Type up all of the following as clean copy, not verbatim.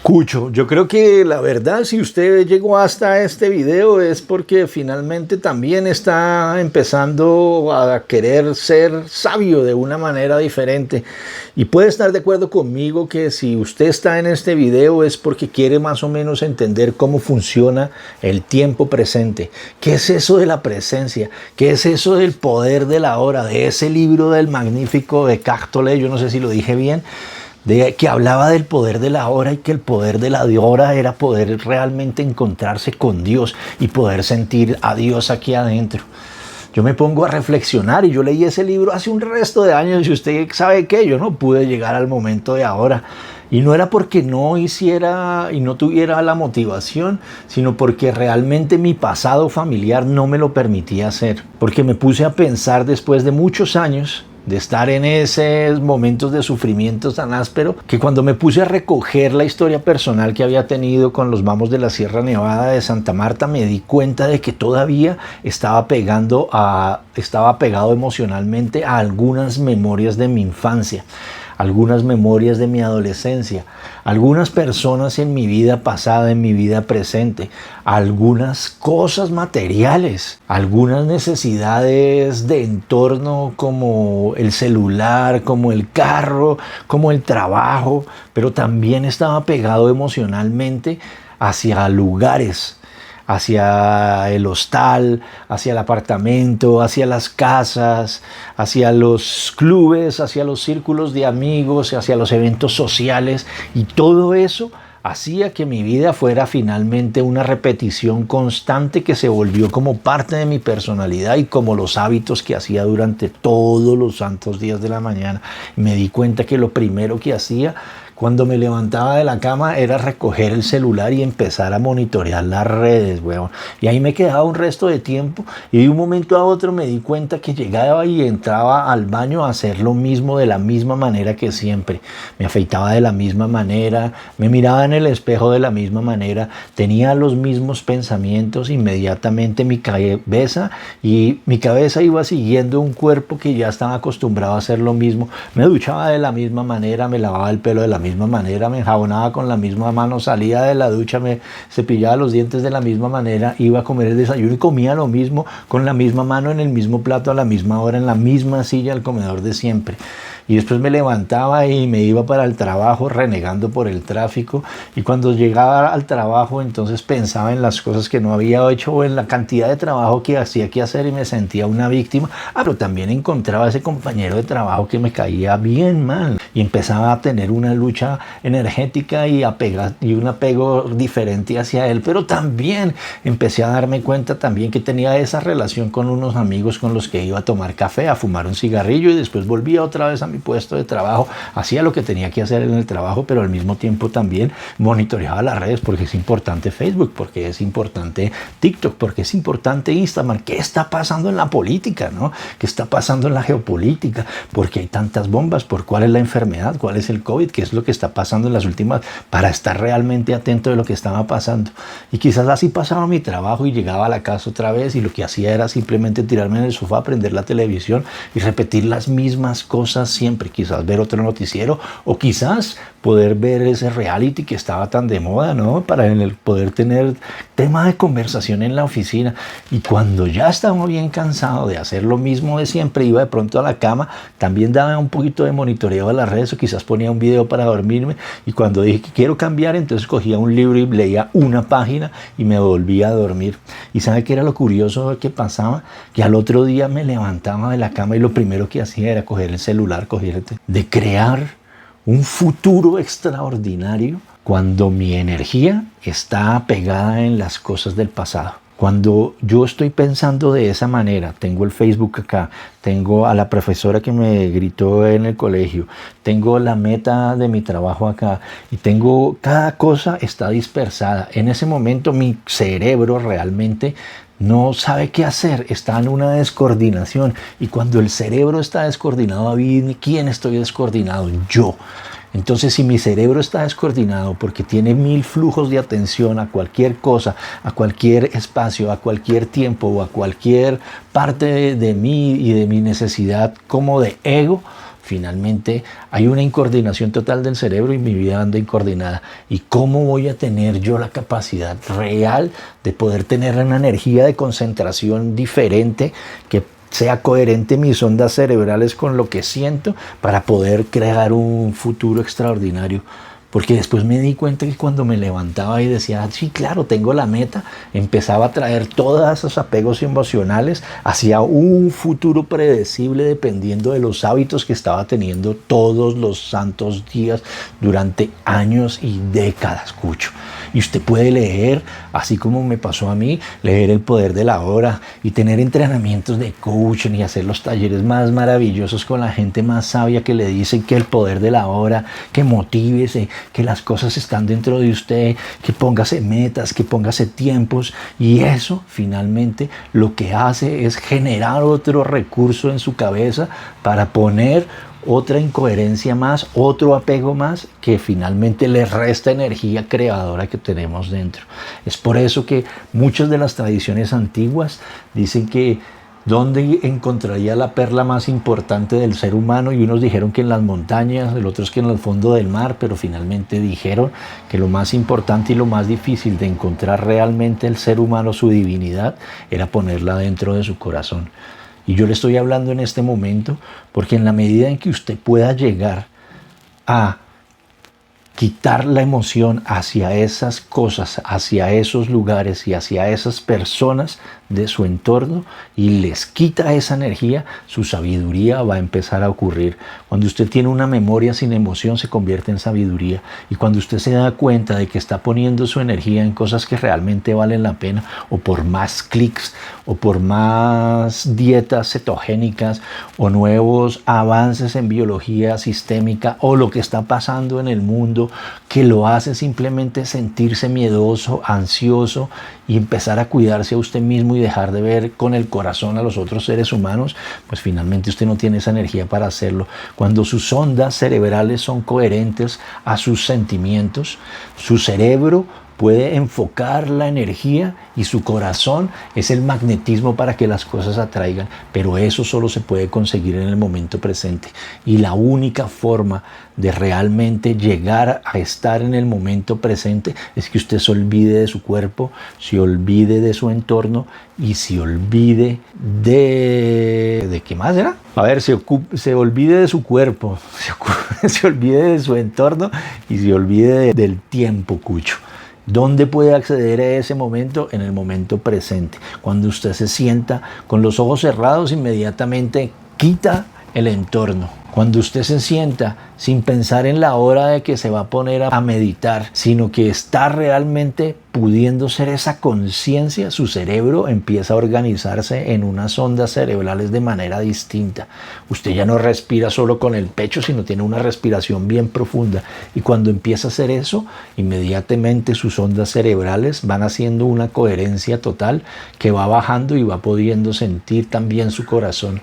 Cucho, yo creo que la verdad, si usted llegó hasta este video es porque finalmente también está empezando a querer ser sabio de una manera diferente. Y puede estar de acuerdo conmigo que si usted está en este video es porque quiere más o menos entender cómo funciona el tiempo presente. ¿Qué es eso de la presencia? ¿Qué es eso del poder de la hora? De ese libro del magnífico Eckhart Tolle, yo no sé si lo dije bien, que hablaba del poder de la hora y que el poder de la hora era poder realmente encontrarse con Dios y poder sentir a Dios aquí adentro. Yo me pongo a reflexionar y yo leí ese libro hace un resto de años y usted sabe que yo no pude llegar al momento de ahora. Y no era porque no hiciera y no tuviera la motivación, sino porque realmente mi pasado familiar no me lo permitía hacer. Porque me puse a pensar después de muchos años de estar en esos momentos de sufrimiento tan áspero, que cuando me puse a recoger la historia personal que había tenido con los Vamos de la Sierra Nevada de Santa Marta, me di cuenta de que todavía estaba pegado emocionalmente a algunas memorias de mi infancia, algunas memorias de mi adolescencia, algunas personas en mi vida pasada, en mi vida presente, algunas cosas materiales, algunas necesidades de entorno como el celular, como el carro, como el trabajo, pero también estaba pegado emocionalmente hacia lugares, hacia el hostal, hacia el apartamento, hacia las casas, hacia los clubes, hacia los círculos de amigos, hacia los eventos sociales, y todo eso hacía que mi vida fuera finalmente una repetición constante que se volvió como parte de mi personalidad y como los hábitos que hacía durante todos los santos días de la mañana. Me di cuenta que lo primero que hacía cuando me levantaba de la cama era recoger el celular y empezar a monitorear las redes, weón. Y ahí me quedaba un resto de tiempo y de un momento a otro me di cuenta que llegaba y entraba al baño a hacer lo mismo de la misma manera que siempre. Me afeitaba de la misma manera, me miraba en el espejo de la misma manera, tenía los mismos pensamientos, inmediatamente mi cabeza iba siguiendo un cuerpo que ya estaba acostumbrado a hacer lo mismo. Me duchaba de la misma manera, me lavaba el pelo de la misma manera, me enjabonaba con la misma mano, salía de la ducha, me cepillaba los dientes de la misma manera, iba a comer el desayuno y comía lo mismo, con la misma mano, en el mismo plato, a la misma hora, en la misma silla, al comedor de siempre. Y después me levantaba y me iba para el trabajo renegando por el tráfico, y cuando llegaba al trabajo entonces pensaba en las cosas que no había hecho o en la cantidad de trabajo que hacía que hacer y me sentía una víctima. Pero también encontraba ese compañero de trabajo que me caía bien mal y empezaba a tener una lucha energética y un apego diferente hacia él, pero también empecé a darme cuenta también que tenía esa relación con unos amigos con los que iba a tomar café, a fumar un cigarrillo, y después volvía otra vez a mi puesto de trabajo, hacía lo que tenía que hacer en el trabajo, pero al mismo tiempo también monitoreaba las redes, porque es importante Facebook, porque es importante TikTok, porque es importante Instagram. ¿Qué está pasando en la política, no? ¿Qué está pasando en la geopolítica? ¿Por qué hay tantas bombas? ¿Por cuál es la enfermedad? ¿Cuál es el COVID? ¿Qué es lo que está pasando en las últimas? Para estar realmente atento de lo que estaba pasando. Y quizás así pasaba mi trabajo y llegaba a la casa otra vez y lo que hacía era simplemente tirarme en el sofá, prender la televisión y repetir las mismas cosas siempre. Quizás ver otro noticiero o quizás poder ver ese reality que estaba tan de moda, ¿no? Para poder tener tema de conversación en la oficina. Y cuando ya estaba bien cansado de hacer lo mismo de siempre, iba de pronto a la cama, también daba un poquito de monitoreo a las redes o quizás ponía un video para dormirme, y cuando dije que quiero cambiar, entonces cogía un libro y leía una página y me volvía a dormir. ¿Y sabe qué era lo curioso que pasaba? Que al otro día me levantaba de la cama y lo primero que hacía era coger el celular, de crear un futuro extraordinario cuando mi energía está pegada en las cosas del pasado. Cuando yo estoy pensando de esa manera, tengo el Facebook acá, tengo a la profesora que me gritó en el colegio, tengo la meta de mi trabajo acá, y tengo cada cosa está dispersada. En ese momento mi cerebro realmente no sabe qué hacer, está en una descoordinación, y cuando el cerebro está descoordinado, ¿quién estoy descoordinado? Yo. Entonces, si mi cerebro está descoordinado porque tiene 1000 flujos de atención a cualquier cosa, a cualquier espacio, a cualquier tiempo o a cualquier parte de mí y de mi necesidad como de ego, finalmente hay una incoordinación total del cerebro y mi vida anda incoordinada. ¿Y cómo voy a tener yo la capacidad real de poder tener una energía de concentración diferente que sea coherente mis ondas cerebrales con lo que siento para poder crear un futuro extraordinario? Porque después me di cuenta que cuando me levantaba y decía, sí, claro, tengo la meta, empezaba a traer todos esos apegos emocionales hacia un futuro predecible dependiendo de los hábitos que estaba teniendo todos los santos días durante años y décadas, Cucho. Y usted puede leer, así como me pasó a mí, leer El Poder de la Hora y tener entrenamientos de coaching y hacer los talleres más maravillosos con la gente más sabia que le dicen que el poder de la hora, que motívese, que las cosas están dentro de usted, que póngase metas, que póngase tiempos, y eso finalmente lo que hace es generar otro recurso en su cabeza para poner otra incoherencia más, otro apego más que finalmente le resta energía creadora que tenemos dentro. Es por eso que muchas de las tradiciones antiguas dicen que ¿dónde encontraría la perla más importante del ser humano? Y unos dijeron que en las montañas, otros que en el fondo del mar, pero finalmente dijeron que lo más importante y lo más difícil de encontrar realmente el ser humano, su divinidad, era ponerla dentro de su corazón. Y yo le estoy hablando en este momento porque en la medida en que usted pueda llegar a quitar la emoción hacia esas cosas, hacia esos lugares y hacia esas personas de su entorno y les quita esa energía, su sabiduría va a empezar a ocurrir. Cuando usted tiene una memoria sin emoción se convierte en sabiduría, y cuando usted se da cuenta de que está poniendo su energía en cosas que realmente valen la pena, o por más clics, o por más dietas cetogénicas, o nuevos avances en biología sistémica, o lo que está pasando en el mundo, que lo hace simplemente sentirse miedoso, ansioso, y empezar a cuidarse a usted mismo y dejar de ver con el corazón a los otros seres humanos, pues finalmente usted no tiene esa energía para hacerlo. Cuando sus ondas cerebrales son coherentes a sus sentimientos, su cerebro puede enfocar la energía y su corazón es el magnetismo para que las cosas atraigan, pero eso solo se puede conseguir en el momento presente, y la única forma de realmente llegar a estar en el momento presente es que usted se olvide de su cuerpo, se olvide de su entorno y se olvide ¿de qué más era? A ver, se olvide de su cuerpo, se olvide de su entorno y se olvide del tiempo, Cucho. ¿Dónde puede acceder a ese momento? En el momento presente. Cuando usted se sienta con los ojos cerrados, inmediatamente quita el entorno. Cuando usted se sienta sin pensar en la hora de que se va a poner a meditar, sino que está realmente pudiendo ser esa conciencia, su cerebro empieza a organizarse en unas ondas cerebrales de manera distinta. Usted ya no respira solo con el pecho, sino tiene una respiración bien profunda. Y cuando empieza a hacer eso, inmediatamente sus ondas cerebrales van haciendo una coherencia total que va bajando y va pudiendo sentir también su corazón.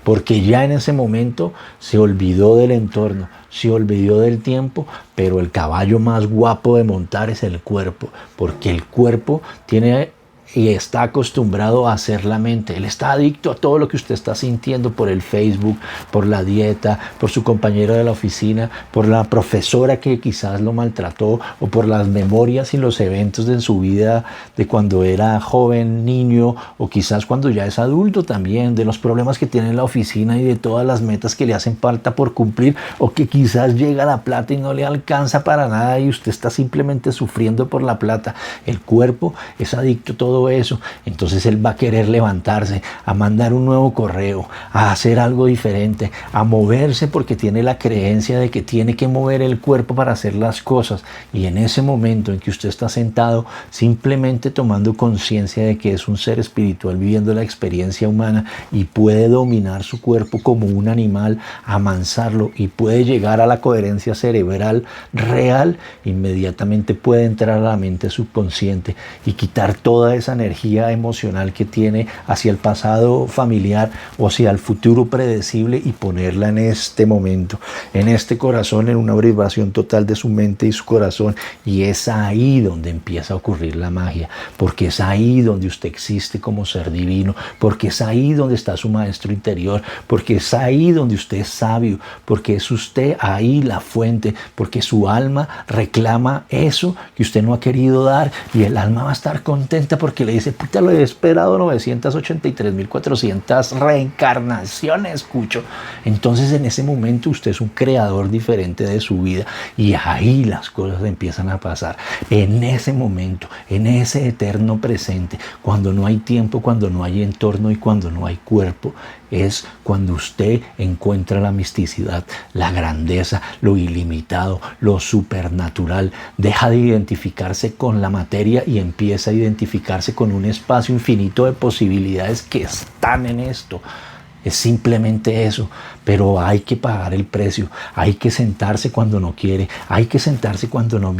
Porque ya en ese momento se olvidó del entorno, se olvidó del tiempo, pero el caballo más guapo de montar es el cuerpo, porque el cuerpo tiene y está acostumbrado a hacer la mente. Él está adicto a todo lo que usted está sintiendo por el Facebook, por la dieta, por su compañero de la oficina, por la profesora que quizás lo maltrató, o por las memorias y los eventos de su vida de cuando era joven, niño, o quizás cuando ya es adulto también, de los problemas que tiene en la oficina y de todas las metas que le hacen falta por cumplir, o que quizás llega la plata y no le alcanza para nada y usted está simplemente sufriendo por la plata. El cuerpo es adicto a todo eso, entonces él va a querer levantarse, a mandar un nuevo correo, a hacer algo diferente, a moverse porque tiene la creencia de que tiene que mover el cuerpo para hacer las cosas. Y en ese momento en que usted está sentado simplemente tomando conciencia de que es un ser espiritual viviendo la experiencia humana y puede dominar su cuerpo como un animal, amansarlo y puede llegar a la coherencia cerebral real, inmediatamente puede entrar a la mente subconsciente y quitar toda esa esa energía emocional que tiene hacia el pasado familiar o hacia el futuro predecible y ponerla en este momento, en este corazón, en una vibración total de su mente y su corazón. Y es ahí donde empieza a ocurrir la magia, porque es ahí donde usted existe como ser divino, porque es ahí donde está su maestro interior, porque es ahí donde usted es sabio, porque es usted ahí la fuente, porque su alma reclama eso que usted no ha querido dar, y el alma va a estar contenta porque le dice: puta, lo he esperado 983.400 reencarnaciones, escucho. Entonces en ese momento usted es un creador diferente de su vida, y ahí las cosas empiezan a pasar. En ese momento, en ese eterno presente, cuando no hay tiempo, cuando no hay entorno y cuando no hay cuerpo, es cuando usted encuentra la misticidad, la grandeza, lo ilimitado, lo supernatural. Deja de identificarse con la materia y empieza a identificarse con un espacio infinito de posibilidades que están en esto. Es simplemente eso, pero hay que pagar el precio, hay que sentarse cuando no quiere, hay que sentarse cuando no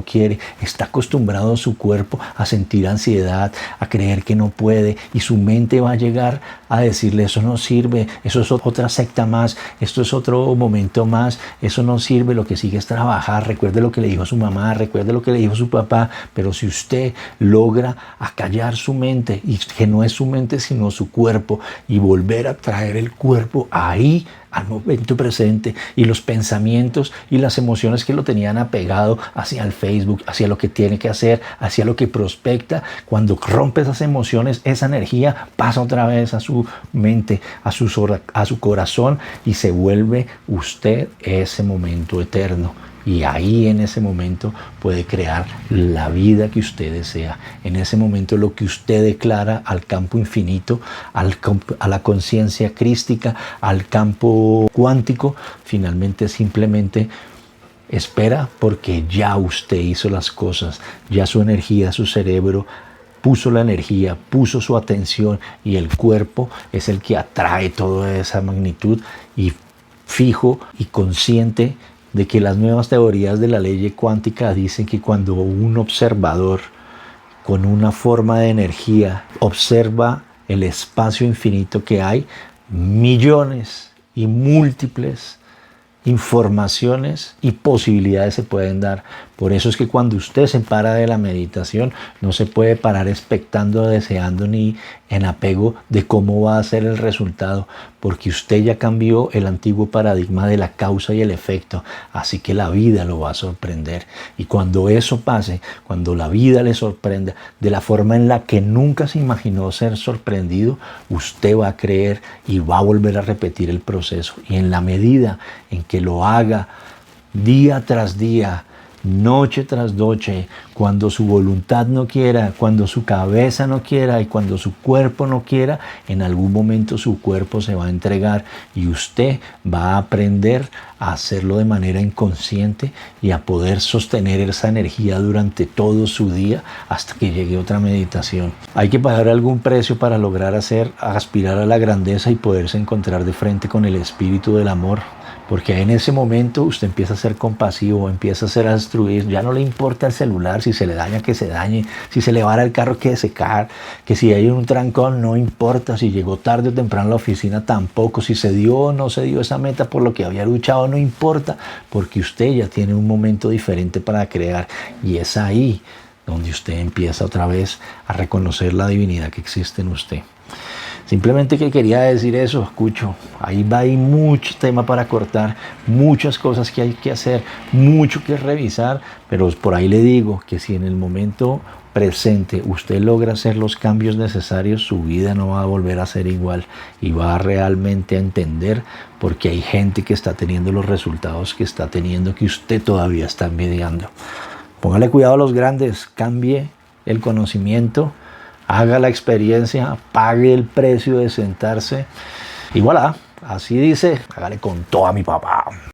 quiere. Está acostumbrado su cuerpo a sentir ansiedad, a creer que no puede, y su mente va a llegar a decirle: eso no sirve, eso es otra secta más, esto es otro momento más, eso no sirve, lo que sigue es trabajar. Recuerde lo que le dijo su mamá, recuerde lo que le dijo su papá. Pero si usted logra acallar su mente, y que no es su mente sino su cuerpo, y volver a traer el cuerpo ahí al momento presente, y los pensamientos y las emociones que lo tenían apegado hacia el Facebook, hacia lo que tiene que hacer, hacia lo que prospecta, cuando rompe esas emociones, esa energía pasa otra vez a su mente, a su corazón, y se vuelve usted ese momento eterno. Y ahí en ese momento puede crear la vida que usted desea. En ese momento lo que usted declara al campo infinito, a la conciencia crística, al campo cuántico, finalmente simplemente espera, porque ya usted hizo las cosas, ya su energía, su cerebro puso la energía, puso su atención, y el cuerpo es el que atrae toda esa magnitud, y fijo y consciente de que las nuevas teorías de la ley cuántica dicen que cuando un observador con una forma de energía observa el espacio infinito que hay, millones y múltiples informaciones y posibilidades se pueden dar. Por eso es que cuando usted se para de la meditación, no se puede parar expectando, deseando, ni en apego de cómo va a ser el resultado, porque usted ya cambió el antiguo paradigma de la causa y el efecto. Así que la vida lo va a sorprender, y cuando eso pase, cuando la vida le sorprenda de la forma en la que nunca se imaginó ser sorprendido, usted va a creer y va a volver a repetir el proceso. Y en la medida en que lo haga día tras día, noche tras noche, cuando su voluntad no quiera, cuando su cabeza no quiera y cuando su cuerpo no quiera, en algún momento su cuerpo se va a entregar, y usted va a aprender a hacerlo de manera inconsciente y a poder sostener esa energía durante todo su día hasta que llegue otra meditación. Hay que pagar algún precio para lograr aspirar a la grandeza y poderse encontrar de frente con el espíritu del amor. Porque en ese momento usted empieza a ser compasivo, empieza a ser altruista, ya no le importa el celular, si se le daña que se dañe, si se le vara el carro que se cae, que si hay un trancón no importa, si llegó tarde o temprano a la oficina tampoco, si se dio o no se dio esa meta por lo que había luchado no importa, porque usted ya tiene un momento diferente para crear, y es ahí donde usted empieza otra vez a reconocer la divinidad que existe en usted. Simplemente que quería decir eso, escucho. Ahí va, hay mucho tema para cortar, muchas cosas que hay que hacer, mucho que revisar, pero por ahí le digo que si en el momento presente usted logra hacer los cambios necesarios, su vida no va a volver a ser igual, y va realmente a entender porque hay gente que está teniendo los resultados que está teniendo, que usted todavía está envidiando. Póngale cuidado a los grandes, cambie el conocimiento, haga la experiencia, pague el precio de sentarse, y voilà, así dice, hágale con todo a mi papá.